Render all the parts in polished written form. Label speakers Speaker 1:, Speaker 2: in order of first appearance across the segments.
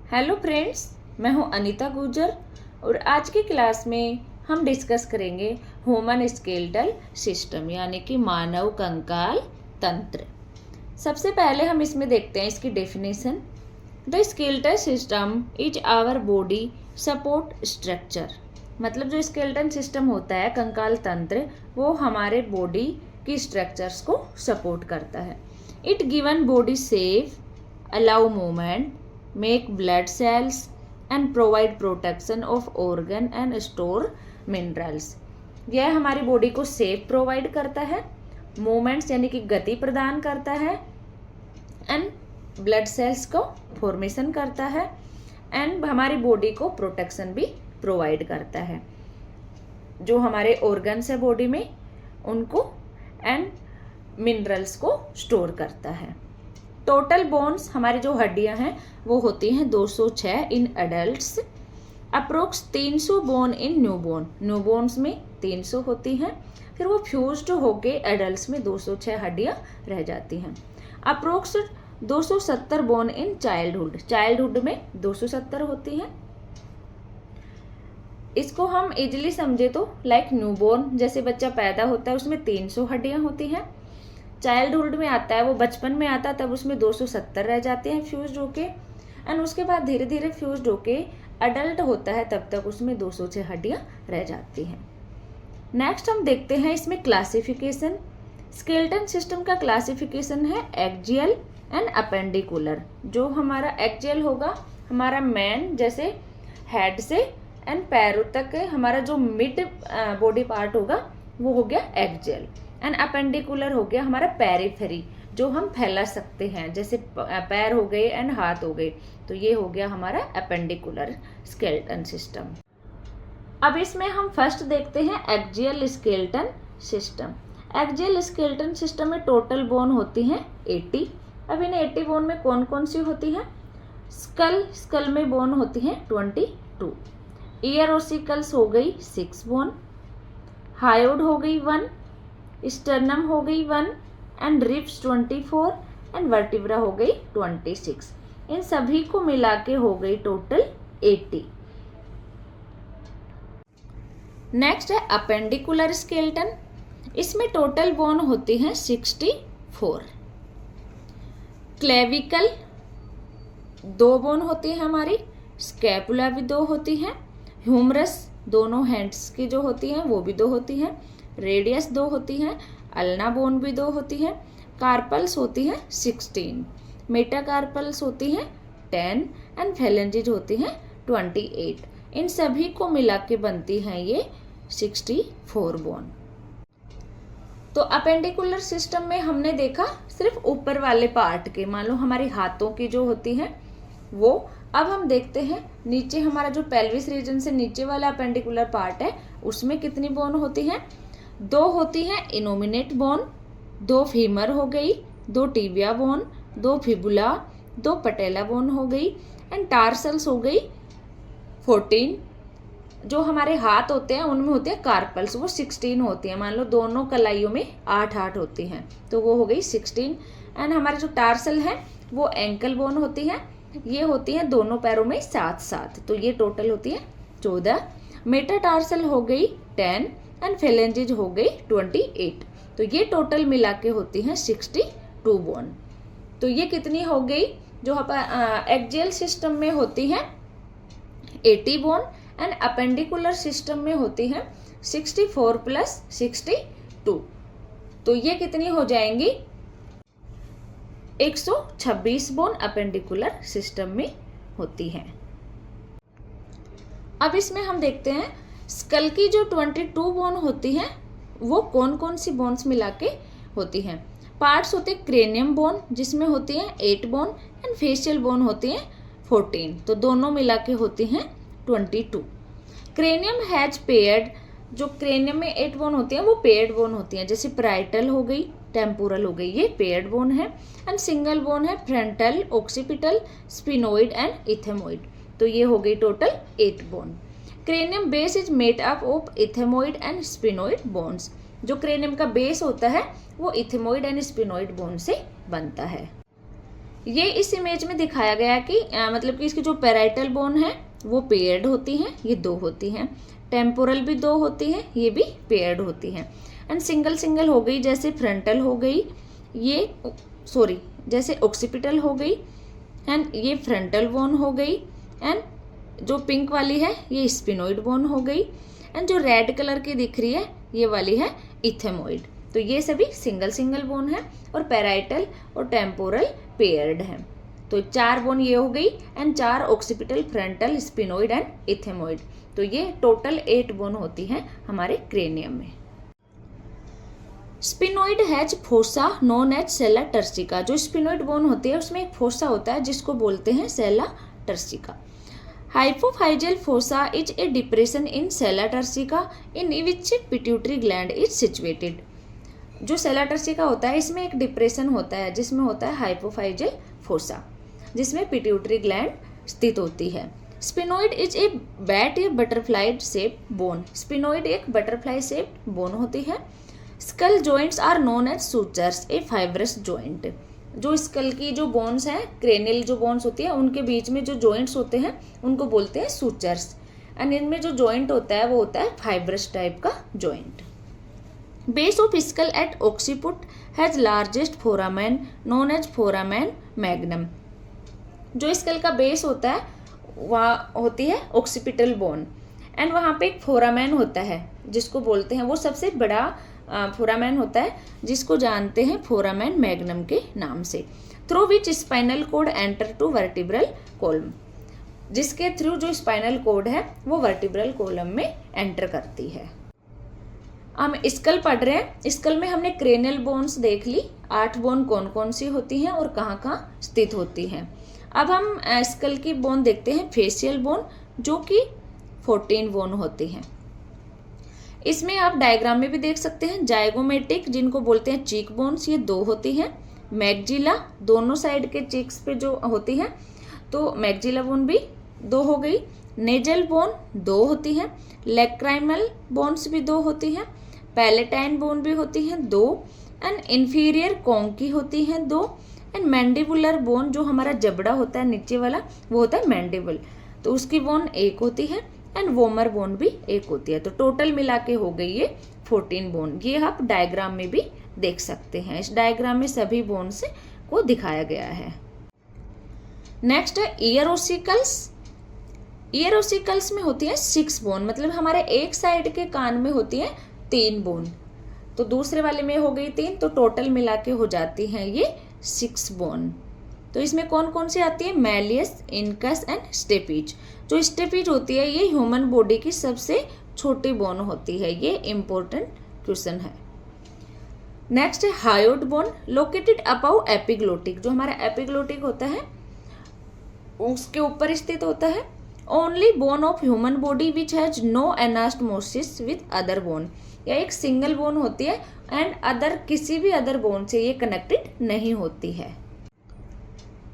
Speaker 1: Hello friends, मैं हूं अनीता गुर्जर और आज की क्लास में हम डिस्कस करेंगे ह्यूमन स्केलेटल सिस्टम यानी कि मानव कंकाल तंत्र। सबसे पहले हम इसमें देखते हैं इसकी definition. The skeletal system is our body support structure. मतलब जो स्केलेटन सिस्टम होता है कंकाल तंत्र, वो हमारे बॉडी की स्ट्रक्चर्स को सपोर्ट करता है। It given body safe, allow movement, make blood cells and provide protection of organ and store minerals। यह हमारी बॉडी को सेफ प्रोवाइड करता है, मूवमेंट्स यानी कि गति प्रदान करता है, एंड ब्लड सेल्स को फॉर्मेशन करता है, एंड हमारी बॉडी को प्रोटेक्शन भी प्रोवाइड करता है। जो हमारे ऑर्गन्स है बॉडी में उनको एंड मिनरल्स को स्टोर करता है। टोटल बोन्स हमारी जो हड्डियां हैं वो होती हैं 206 in adults, approx 300 bone in newborn. Newborn's में 300 होती हैं, फिर वो फ्यूज्ड होके एडल्ट्स में 206 हड्डियां रह जाती हैं। Approx 270 bone in childhood, childhood में 270 होती हैं। इसको हम इजिली समझे तो लाइक न्यूबॉर्न, जैसे बच्चा पैदा होता है उसमें 300 हड्डियां होती हैं। चाइल्डहुड में आता है, वो बचपन में आता है, तब उसमें 270 रह जाते हैं फ्यूज्ड होके, एंड उसके बाद धीरे धीरे फ्यूज्ड होके अडल्ट होता है, तब तक उसमें 206 हड्डियां रह जाती हैं। नेक्स्ट हम देखते हैं इसमें क्लासिफिकेशन। स्केलेटन सिस्टम का क्लासिफिकेशन है एक्जियल एंड अपेंडिकुलर। जो हमारा एक्जियल होगा, हमारा मैन जैसे हेड से एंड पैरों तक हमारा जो मिड बॉडी पार्ट होगा वो हो गया एक्जियल, एंड अपेंडिकुलर हो गया हमारा पेरिफेरी, जो हम फैला सकते हैं, जैसे पैर हो गए एंड हाथ हो गए, तो ये हो गया हमारा अपेंडिकुलर स्केलेटन सिस्टम। अब इसमें हम फर्स्ट देखते हैं axial skeleton system. Axial skeleton system में टोटल बोन होती हैं 80। अब इन 80 बोन में कौन कौन सी होती हैं? स्कल में बोन होती हैं 22, ईयर ओसिकल्स हो गई 6 बोन, हायोड हो गई 1, स्टर्नम हो गई 1, एंड रिब्स 24, एंड वर्टिब्रा हो गई 26। इन सभी को मिला के हो गई टोटल 80। नेक्स्ट है अपेंडिकुलर स्केलेटन। इसमें टोटल बोन होती हैं 64। क्लेविकल 2 बोन होती है हमारी, स्कैपुला भी 2 होती हैं, ह्यूमरस दोनों हैंड्स की जो होती हैं वो भी 2 होती हैं, रेडियस 2 होती है, अल्ना बोन भी 2 होती है, कार्पल्स होती है 16, मेटाकार्पल्स होती हैं 10, एंड फेलेंजेज होती हैं 28। इन सभी को मिला के बनती हैं ये 64 बोन। तो अपेंडिकुलर सिस्टम में हमने देखा सिर्फ ऊपर वाले पार्ट के, मान लो हमारी हाथों की जो होती हैं वो। अब हम देखते हैं नीचे हमारा जो पेल्विस रीजन से नीचे वाला अपेंडिकुलर पार्ट है उसमें कितनी बोन होती हैं? 2 होती हैं इनोमिनेट बोन, 2 फीमर हो गई, 2 टिबिया बोन, 2 फिबुला, 2 पटेला बोन हो गई, एंड टार्सल्स हो गई 14। जो हमारे हाथ होते हैं उनमें होते हैं कार्पल्स, वो 16 होती हैं। मान लो दोनों कलाइयों में 8 होती हैं, तो वो हो गई 16। एंड हमारे जो टार्सल है वो एंकल बोन होती है, ये होती हैं दोनों पैरों में 7, तो ये टोटल होती है 14। मेटाटार्सल हो गई 10, एंड फेलेंजेज हो गई 28, तो ये टोटल मिला के होती हैं 62 बोन। तो ये कितनी हो गई? जो एक्जियल सिस्टम में होती है 80 बोन, एंड अपेंडिकुलर सिस्टम में होती है 64 + 62, तो ये कितनी हो जाएंगी? 126 बोन अपेंडिकुलर सिस्टम में होती है। अब इसमें हम देखते हैं स्कल की जो 22 बोन होती हैं वो कौन कौन सी बोन्स मिला के होती हैं। पार्ट्स होते हैं क्रेनियम बोन जिसमें होती हैं 8 बोन, एंड फेशियल बोन होती हैं 14, तो दोनों मिला के होती हैं 22। क्रेनियम हैज पेयर्ड, जो क्रेनियम में 8 बोन होती हैं वो पेयर्ड बोन होती हैं, जैसे पैराइटल हो गई, टेम्पोरल हो गई, ये पेयर्ड बोन है। एंड सिंगल बोन है frontal, occipital, sphenoid and ethmoid, तो ये हो गई total 8 bone. Cranium base is made up of ethmoid and sphenoid bones. जो क्रेनियम का बेस होता है वो इथेमोइड एंड स्पिनोइड बोन से बनता है। ये इस इमेज में दिखाया गया कि मतलब कि इसकी जो पैराइटल बोन है वो पेयर्ड होती हैं, ये 2 होती हैं। टेम्पोरल भी 2 होती हैं, ये भी पेयर्ड होती हैं। एंड सिंगल सिंगल हो गई, जैसे फ्रंटल हो गई, ये जैसे ऑक्सीपिटल हो गई, एंड ये फ्रंटल बोन हो गई, एंड जो पिंक वाली है ये स्पिनोइड बोन हो गई, एंड जो रेड कलर की दिख रही है ये वाली है इथेमोइड। तो ये सभी सिंगल सिंगल बोन है और पैराइटल और टेम्पोरल पेयर्ड है। तो 4 बोन ये हो गई, and 4 occipital, frontal, sphenoid and ethmoid. तो ये टोटल 8 बोन होती हैं हमारे क्रेनियम में। Sphenoid has fossa known as sella turcica. जो स्पिनोइड बोन होती है उसमें एक फोसा होता है जिसको बोलते हैं sella turcica. Hypophyseal fossa is a depression in sella turcica in which pituitary gland is situated. जो सेला टर्सिका होता है इसमें एक डिप्रेशन होता है जिसमें होता है हाइपोफाइजियल फोसा, जिसमें पिट्यूटरी ग्लैंड स्थित होती है। Sphenoid is a bat a butterfly shape bone. Sphenoid एक बटरफ्लाई शेप बोन होती है। Skull joints are known as sutures a fibrous joint. जो स्कल की जो बोन्स हैं, क्रेनियल जो बोन्स होती है, उनके बीच में जो जॉइंट्स होते हैं उनको बोलते हैं सूचर्स, एंड इनमें जो जॉइंट होता है वो होता है फाइब्रस टाइप का joint. Base of skull at occiput has largest foramen known as foramen magnum. जो स्कल का बेस होता है वह होती है ऑक्सीपिटल बोन, एंड वहाँ पे एक फोरामेन होता है जिसको बोलते हैं, वो सबसे बड़ा फोरामेन होता है जिसको जानते हैं फोरामेन मैग्नम के नाम से। Through which spinal cord enter to vertebral column. जिसके थ्रू जो स्पाइनल कोड है वो वर्टिब्रल कॉलम में एंटर करती है। हम स्कल पढ़ रहे हैं। स्कल में हमने क्रेनियल बोन्स देख ली, 8 बोन कौन कौन सी होती हैं और कहाँ कहाँ स्थित होती हैं। अब हम स्कल की बोन देखते हैं, फेशियल बोन, जो कि 14 बोन होती हैं। इसमें आप डायग्राम में भी देख सकते हैं। जाइगोमेटिक जिनको बोलते हैं चीक बोन्स, ये 2 होती हैं। मैग्जिला दोनों साइड के चीक्स पे जो होती है, तो मैग्जिला बोन भी 2 हो गई। नेजल बोन 2 होती हैं। लैक्राइमल बोन्स भी 2 होती हैं। पैलेटाइन बोन भी होती हैं 2, एंड इंफीरियर कॉन्की होती हैं 2, एंड मैंडिबुलर बोन जो हमारा जबड़ा होता है नीचे वाला वो होता है मैंडिबल, तो उसकी बोन 1 होती है, एंड वोमर बोन भी 1 होती है। तो टोटल मिला के हो गई ये 14 बोन। ये आप डायग्राम में भी देख सकते हैं। इस डायग्राम में सभी बोन्स को दिखाया गया है। नेक्स्ट है ईयर ओसिकल्स। ईयर ओसिकल्स में होती है 6 बोन, मतलब हमारे एक साइड के कान में होती है 3 बोन, तो दूसरे वाले में हो गई 3, तो टोटल मिला के हो जाती हैं ये 6 बोन। तो इसमें कौन कौन सी आती है? Malleus, incus and stapes. जो स्टेपीज होती है ये ह्यूमन बॉडी की सबसे छोटी बोन होती है। ये इंपॉर्टेंट क्वेश्चन है। नेक्स्ट है hyoid bone, located above epiglottic. जो हमारा एपिग्लोटिक होता है उसके ऊपर स्थित होता है। Only bone of human body which has no anastomosis with other bone. यह एक सिंगल बोन होती है एंड अदर किसी भी अदर बोन से ये कनेक्टेड नहीं होती है।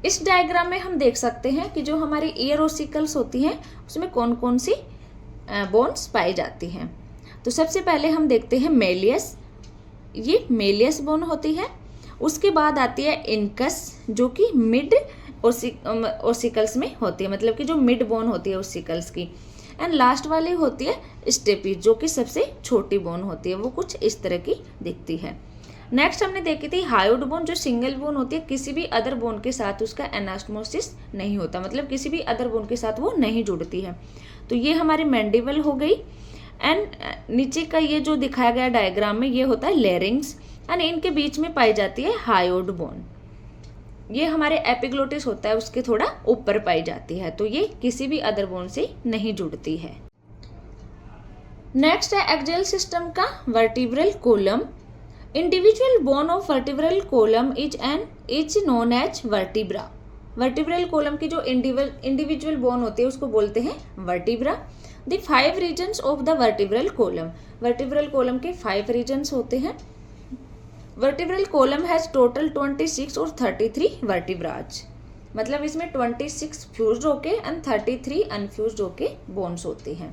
Speaker 1: इस डायग्राम में हम देख सकते हैं कि जो हमारी ईयर ओसिकल्स होती हैं उसमें कौन कौन सी बोन्स पाई जाती हैं। तो सबसे पहले हम देखते हैं मेलियस, ये मेलियस बोन होती है। उसके बाद आती है इनकस जो कि मिड ओसिकल्स में होती है, मतलब कि जो मिड बोन होती है ओसिकल्स की। एंड लास्ट वाली होती है स्टेपीज जो कि सबसे छोटी बोन होती है, वो कुछ इस तरह की दिखती है। नेक्स्ट हमने देखी थी हायोड बोन, जो सिंगल बोन होती है, किसी भी अदर बोन के साथ उसका एनास्टमोसिस नहीं होता, मतलब किसी भी अदर बोन के साथ वो नहीं जुड़ती है। तो ये हमारी मैंडिबल हो गई। एंड नीचे का ये जो दिखाया गया डायग्राम में ये होता है लेरिंग्स, एंड इनके बीच में पाई जाती है हायोड बोन। ये हमारे एपिग्लोटिस होता है उसके थोड़ा ऊपर पाई जाती है, तो ये किसी भी अदर बोन से नहीं जुड़ती है। नेक्स्ट है एक्सियल सिस्टम का vertebral column. Individual bone of vertebral column is known as vertebra. Vertebral column की जो इंडिविजुअल बोन होती है उसको बोलते हैं vertebra. The 5 regions of the vertebral column. Vertebral column के 5 रीजन्स होते हैं। वर्टिब्रल कोलम हैज टोटल 26 और 33 वर्टिब्राज, मतलब इसमें 26 फ्यूज्ड होके एंड 33 अनफ्यूज्ड होके बोन्स होते हैं।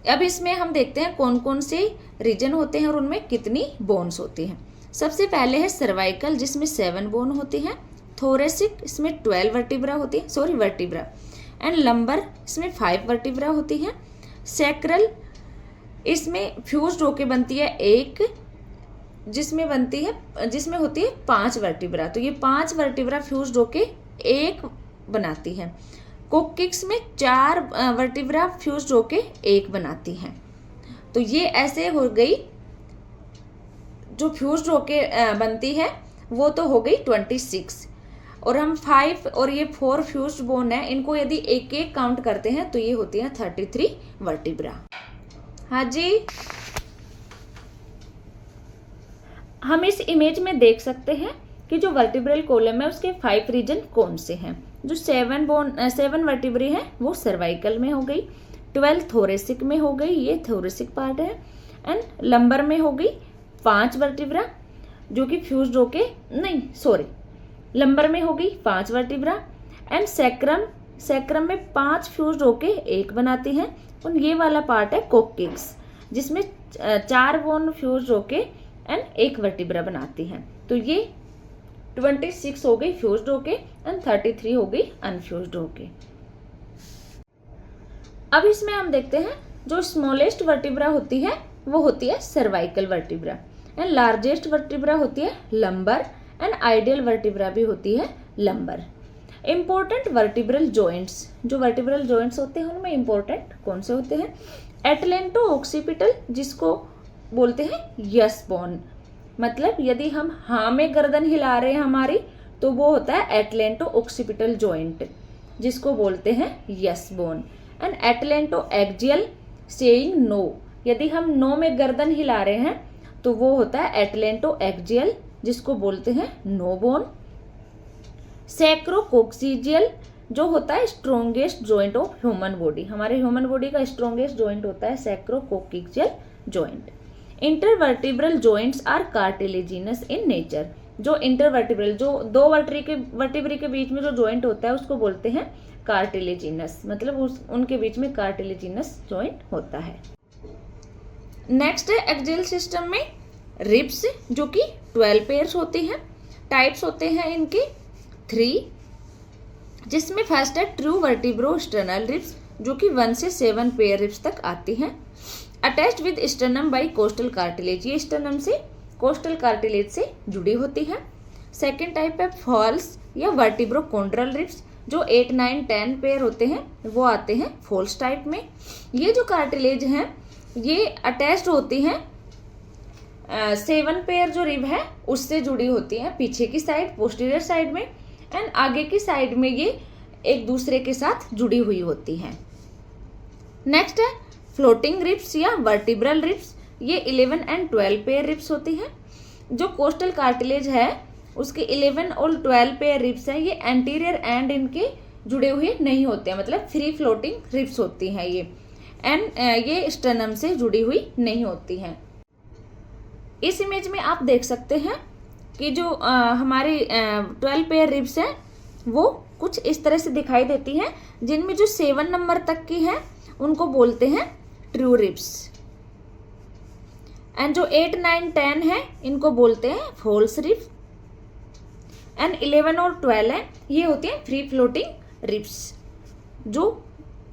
Speaker 1: अब इसमें हम देखते हैं कौन कौन से रीजन होते हैं और उनमें कितनी बोन्स होती हैं। सबसे पहले है सर्वाइकल, जिसमें 7 बोन होती हैं। थोरेसिक, इसमें 12 वर्टिब्रा होती है, वर्टिब्रा। एंड लंबर, इसमें 5 वर्टिब्रा होती हैं। सैक्रल, इसमें फ्यूज्ड होके बनती है एक, जिसमें होती है 5 वर्टिब्रा। तो ये 5 वर्टिब्रा फ्यूज्ड होके एक बनाती है। कोक्किक्स में 4 वर्टिब्रा फ्यूज्ड होके एक बनाती हैं। तो ये ऐसे हो गई, जो फ्यूज्ड होके बनती है वो तो हो गई 26, और हम 5 और ये 4 फ्यूज्ड बोन है, इनको यदि एक एक काउंट करते हैं तो ये होती है 33 वर्टिब्रा। हाँ जी, हम इस इमेज में देख सकते हैं कि जो वर्टिब्रल कॉलम है उसके 5 रीजन कौन से हैं। जो 7 वर्टिब्रे हैं वो सर्वाइकल में हो गई, 12 थोरेसिक में हो गई, ये थोरेसिक पार्ट है। एंड लंबर में हो गई 5 वर्टिब्रा, जो कि फ्यूज्ड होके लंबर में हो गई 5 वर्टिब्रा। एंड सैक्रम में 5 फ्यूज्ड होके एक बनाती हैं। और ये वाला पार्ट है कोक्किक्स, जिसमें 4 बोन फ्यूज्ड होके एंड एक वर्टिब्रा बनाती हैं। तो ये 26 हो गई फ्यूज्ड होके एंड 33 हो गई अनफ्यूज्ड होके। अब इसमें हम देखते हैं जो स्मॉलेस्ट वर्टिब्रा होती है वो होती है cervical vertebra, and largest vertebra होती है लंबर, एंड आइडियल वर्टिब्रा भी होती है लंबर। इंपॉर्टेंट वर्टिब्रल जॉइंट्स, जो वर्टिब्रल जॉइंट्स होते हैं उनमें इंपॉर्टेंट कौन से होते हैं? एटलेंटो ऑक्सीपिटल, जिसको बोलते हैं यस बोन, मतलब यदि हम हाँ में गर्दन हिला रहे हैं हमारी, तो वो होता है एटलेंटो ऑक्सीपिटल जॉइंट, जिसको बोलते हैं yes bone. And atlanto axial saying no, यदि हम नो में गर्दन हिला रहे हैं तो वो होता है एटलेंटो एक्जियल, जिसको बोलते हैं नो बोन। सैक्रोकोक्सीजियल, जो होता है strongest joint of human body, हमारे ह्यूमन बॉडी का स्ट्रोंगेस्ट जॉइंट होता है sacrococcygeal joint. Intervertebral joints are cartilaginous in nature, जो इंटरवर्टिब्रल, जो दो वर्टिब्रे के बीच में जो जॉइंट होता है उसको बोलते हैं कार्टिलेजिनस, मतलब उनके बीच में कार्टिलेजिनस जॉइंट होता है। नेक्स्ट है एक्सियल सिस्टम में रिब्स, जो कि 12 पेयर्स होती हैं। टाइप्स होते हैं इनके 3, जिसमें फर्स्ट है ट्रू वर्टिब्रो स्टर्नल रिब्स, जो कि 1 से 7 पेयर रिब्स तक आती हैं। Attached with sternum by costal cartilage, ये स्टर्नम से कोस्टल कार्टिलेज से जुड़ी होती है। सेकेंड टाइप है फॉल्स या वर्टिब्रो कॉन्ड्रल रिब्स, जो 8, 9, 10 पेयर होते हैं, वो आते हैं फॉल्स टाइप में। ये जो कार्टिलेज हैं ये अटैच्ड होती हैं 7 पेयर जो रिब है उससे जुड़ी होती हैं, पीछे की साइड पोस्टीरियर साइड में, एंड आगे की साइड में ये एक दूसरे के साथ जुड़ी हुई होती हैं। नेक्स्ट है फ्लोटिंग रिब्स या वर्टिब्रल रिब्स, ये 11 एंड 12 पेयर रिब्स होती हैं। जो कोस्टल कार्टिलेज है उसके 11 और 12 पेयर रिब्स है, ये एंटीरियर एंड इनके जुड़े हुए नहीं होते हैं, मतलब फ्री फ्लोटिंग रिब्स होती हैं ये, एंड ये स्टर्नम से जुड़ी हुई नहीं होती हैं। इस इमेज में आप देख सकते हैं कि जो हमारी 12 पेयर रिब्स हैं वो कुछ इस तरह से दिखाई देती हैं, जिनमें जो 7 नंबर तक की है उनको बोलते हैं ट्रू रिब्स, एंड जो 8, 9, 10 है इनको बोलते हैं फॉल्स रिब्स, एंड 11 और 12 है ये होती हैं फ्री फ्लोटिंग रिब्स, जो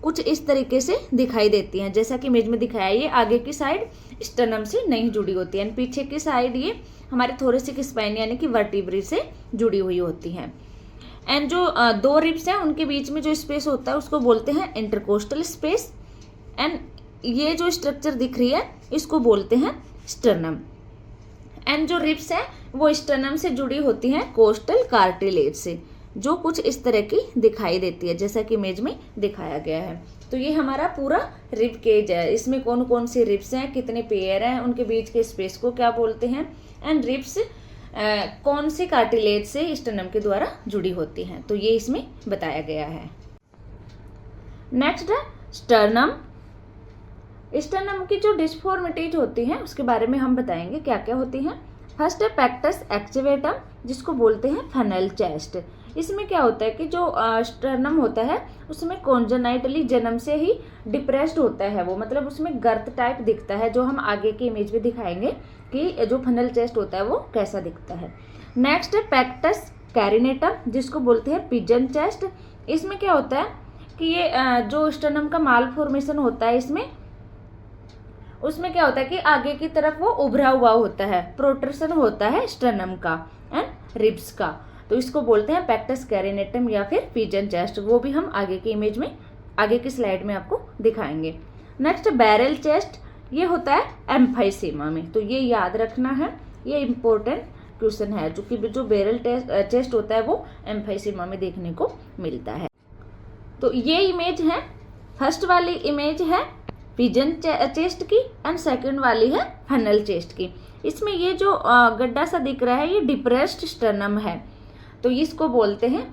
Speaker 1: कुछ इस तरीके से दिखाई देती हैं, जैसा कि इमेज में दिखाया है। ये आगे की साइड स्टर्नम से नहीं जुड़ी होती है, पीछे की साइड ये हमारे थोरेसिक स्पाइन यानी कि वर्टिब्रे से जुड़ी हुई होती हैं। एंड जो 2 रिब्स हैं उनके बीच में जो स्पेस होता है उसको बोलते हैं इंटरकोस्टल स्पेस, एंड ये जो स्ट्रक्चर दिख रही है इसको बोलते हैं स्टर्नम। एंड जो रिब्स है वो स्टर्नम से जुड़ी होती हैं कोस्टल कार्टिलेज से, जो कुछ इस तरह की दिखाई देती है, जैसा कि इमेज में दिखाया गया है। तो ये हमारा पूरा रिब केज है, इसमें कौन कौन सी रिब्स हैं, कितने पेयर हैं, उनके बीच के स्पेस को क्या बोलते हैं, एंड रिब्स कौन से कार्टिलेज से स्टर्नम के द्वारा जुड़ी होती हैं, तो ये इसमें बताया गया है। नेक्स्ट है स्टर्नम। स्टर्नम की जो डिस्फॉर्मिटीज होती हैं उसके बारे में हम बताएंगे क्या क्या होती हैं। फर्स्ट है पैक्टस एक्टिवेटम, जिसको बोलते हैं फनल चेस्ट, इसमें क्या होता है कि जो स्टर्नम होता है उसमें कॉन्जेनाइटली जन्म से ही डिप्रेस्ड होता है वो, मतलब उसमें गर्त टाइप दिखता है, जो हम आगे की इमेज में दिखाएंगे कि जो फनल चेस्ट होता है वो कैसा दिखता है। नेक्स्ट है पेक्टस कैरिनेटम, जिसको बोलते हैं पिजन चेस्ट। इसमें क्या होता है कि ये जो स्टर्नम का माल फॉर्मेशन होता है उसमें क्या होता है कि आगे की तरफ वो उभरा हुआ होता है, प्रोट्रशन होता है स्टर्नम का एंड रिब्स का, तो इसको बोलते हैं पेक्टस कैरिनेटम या फिर पिजन चेस्ट। वो भी हम आगे की इमेज में, आगे की स्लाइड में आपको दिखाएंगे। नेक्स्ट बैरल चेस्ट, ये होता है एम्फाइसीमा में, तो ये याद रखना है, ये इंपॉर्टेंट क्वेश्चन है, जो कि जो बैरल चेस्ट होता है वो एम्फाइसीमा में देखने को मिलता है। तो ये इमेज है, फर्स्ट वाली इमेज है पिजन चेस्ट की एंड सेकंड वाली है फनल चेस्ट की। इसमें ये जो गड्ढा सा दिख रहा है ये डिप्रेस्ड स्टर्नम है, तो इसको बोलते हैं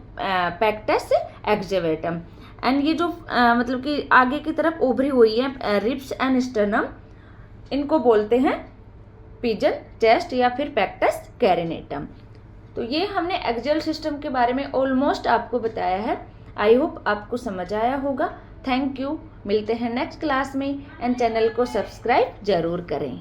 Speaker 1: पेक्टस एक्जेवेटम। एंड ये जो मतलब कि आगे की तरफ उभरी हुई है रिब्स एंड स्टर्नम, इनको बोलते हैं पिजन चेस्ट या फिर पेक्टस कैरिनेटम। तो ये हमने एक्सियल सिस्टम के बारे में ऑलमोस्ट आपको बताया है। आई होप आपको समझ आया होगा। Thank you. मिलते हैं नेक्स्ट क्लास में एंड चैनल को सब्सक्राइब जरूर करें।